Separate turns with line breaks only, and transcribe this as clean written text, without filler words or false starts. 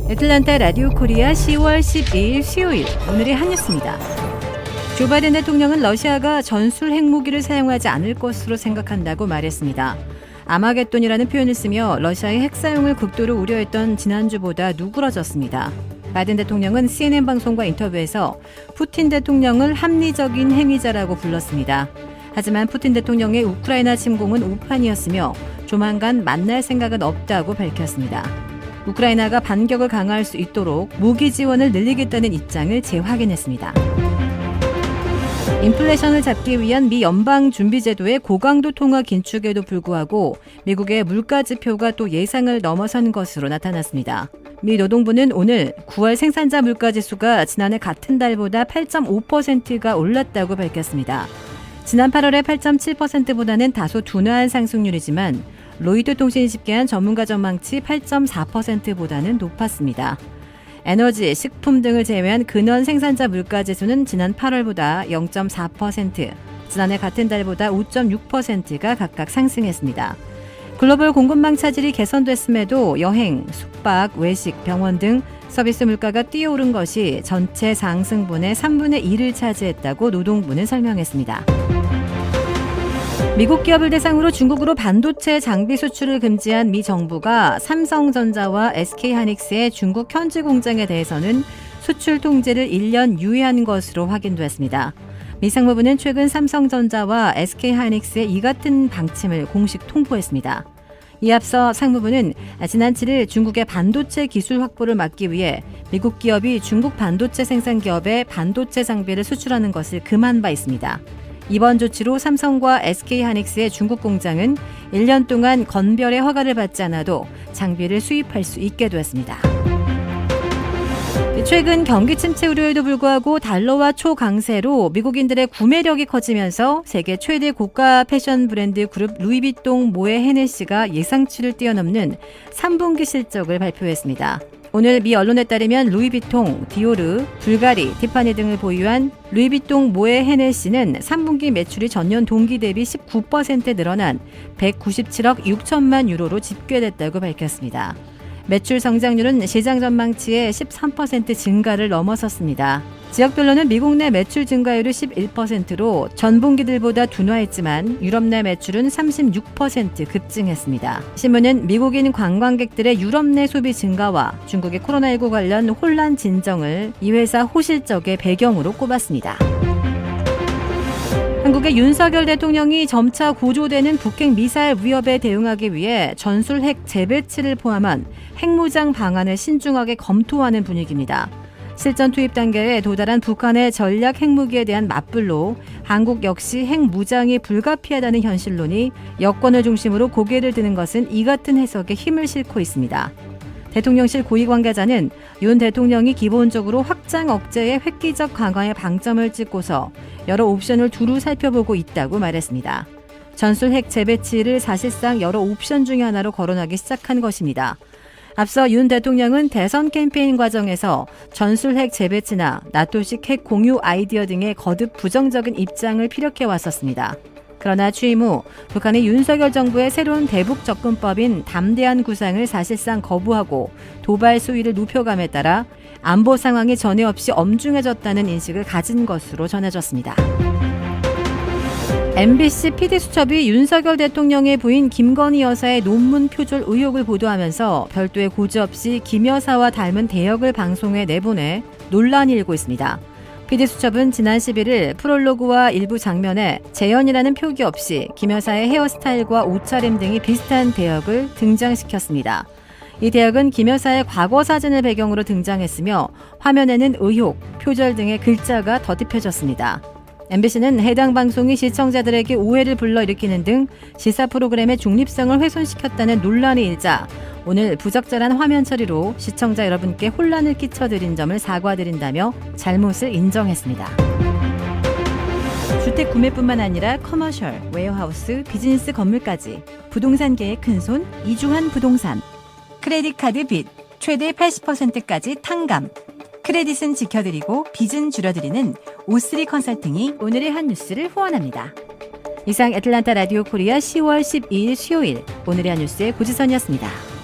애틀란타 라디오 코리아 10월 12일 수요일 오늘의 한 뉴스입니다. 조 바이든 대통령은 러시아가 전술 핵무기를 사용하지 않을 것으로 생각한다고 말했습니다. 아마겟돈이라는 표현을 쓰며 러시아의 핵 사용을 극도로 우려했던 지난주보다 누그러졌습니다. 바이든 대통령은 CNN 방송과 인터뷰에서 푸틴 대통령을 합리적인 행위자라고 불렀습니다. 하지만 푸틴 대통령의 우크라이나 침공은 오판이었으며 조만간 만날 생각은 없다고 밝혔습니다. 우크라이나가 반격을 강화할 수 있도록 무기 지원을 늘리겠다는 입장을 재확인했습니다. 인플레이션을 잡기 위한 미 연방준비제도의 고강도 통화 긴축에도 불구하고 미국의 물가지표가 또 예상을 넘어선 것으로 나타났습니다. 미 노동부는 오늘 9월 생산자 물가지수가 지난해 같은 달보다 8.5%가 올랐다고 밝혔습니다. 지난 8월의 8.7%보다는 다소 둔화한 상승률이지만 로이터 통신이 집계한 전문가 전망치 8.4%보다는 높았습니다. 에너지, 식품 등을 제외한 근원 생산자 물가지수는 지난 8월보다 0.4%, 지난해 같은 달보다 5.6%가 각각 상승했습니다. 글로벌 공급망 차질이 개선됐음에도 여행, 숙박, 외식, 병원 등 서비스 물가가 뛰어오른 것이 전체 상승분의 3분의 1을 차지했다고 노동부는 설명했습니다. 미국 기업을 대상으로 중국으로 반도체 장비 수출을 금지한 미 정부가 삼성전자와 SK하이닉스의 중국 현지 공장에 대해서는 수출 통제를 1년 유예한 것으로 확인됐습니다. 미 상무부는 최근 삼성전자와 SK하이닉스의 이 같은 방침을 공식 통보했습니다. 이에 앞서 상무부는 지난 7일 중국의 반도체 기술 확보를 막기 위해 미국 기업이 중국 반도체 생산 기업에 반도체 장비를 수출하는 것을 금한 바 있습니다. 이번 조치로 삼성과 SK하이닉스의 중국 공장은 1년 동안 건별의 허가를 받지 않아도 장비를 수입할 수 있게 되었습니다. 최근 경기 침체 우려에도 불구하고 달러와 초강세로 미국인들의 구매력이 커지면서 세계 최대 고가 패션 브랜드 그룹 루이비통 모에 헤네시가 예상치를 뛰어넘는 3분기 실적을 발표했습니다. 오늘 미 언론에 따르면 루이비통, 디오르, 불가리, 티파니 등을 보유한 루이비통 모에 헤네시는 3분기 매출이 전년 동기 대비 19% 늘어난 197억 6천만 유로로 집계됐다고 밝혔습니다. 매출 성장률은 시장 전망치의 13% 증가를 넘어섰습니다. 지역별로는 미국 내 매출 증가율이 11%로 전분기들보다 둔화했지만 유럽 내 매출은 36% 급증했습니다. 신문은 미국인 관광객들의 유럽 내 소비 증가와 중국의 코로나19 관련 혼란 진정을 이 회사 호실적의 배경으로 꼽았습니다. 한국의 윤석열 대통령이 점차 고조되는 북핵 미사일 위협에 대응하기 위해 전술 핵 재배치를 포함한 핵무장 방안을 신중하게 검토하는 분위기입니다. 실전 투입 단계에 도달한 북한의 전략 핵무기에 대한 맞불로 한국 역시 핵무장이 불가피하다는 현실론이 여권을 중심으로 고개를 드는 것은 이 같은 해석에 힘을 싣고 있습니다. 대통령실 고위 관계자는 윤 대통령이 기본적으로 확장 억제의 획기적 강화에 방점을 찍고서 여러 옵션을 두루 살펴보고 있다고 말했습니다. 전술 핵 재배치를 사실상 여러 옵션 중에 하나로 거론하기 시작한 것입니다. 앞서 윤 대통령은 대선 캠페인 과정에서 전술 핵 재배치나 나토식 핵 공유 아이디어 등의 거듭 부정적인 입장을 피력해 왔었습니다. 그러나 취임 후 북한이 윤석열 정부의 새로운 대북 접근법인 담대한 구상을 사실상 거부하고 도발 수위를 높여감에 따라 안보 상황이 전에 없이 엄중해졌다는 인식을 가진 것으로 전해졌습니다. MBC PD수첩이 윤석열 대통령의 부인 김건희 여사의 논문 표절 의혹을 보도하면서 별도의 고지 없이 김 여사와 닮은 대역을 방송에 내보내 논란이 일고 있습니다. PD수첩은 지난 11일 프롤로그와 일부 장면에 재현이라는 표기 없이 김 여사의 헤어스타일과 옷차림 등이 비슷한 대역을 등장시켰습니다. 이 대역은 김 여사의 과거 사진을 배경으로 등장했으며 화면에는 의혹, 표절 등의 글자가 더듬혀졌습니다. MBC는 해당 방송이 시청자들에게 오해를 불러일으키는 등 시사 프로그램의 중립성을 훼손시켰다는 논란이 일자 오늘 부적절한 화면 처리로 시청자 여러분께 혼란을 끼쳐드린 점을 사과드린다며 잘못을 인정했습니다. 주택 구매뿐만 아니라 커머셜, 웨어하우스, 비즈니스 건물까지 부동산계의 큰손 이주환 부동산. 크레딧 카드 빚 최대 80%까지 탕감. 크레딧은 지켜드리고 빚은 줄여드리는 O3 컨설팅이 오늘의 한 뉴스를 후원합니다. 이상 애틀란타 라디오 코리아 10월 12일 수요일 오늘의 한 뉴스의 고지선이었습니다.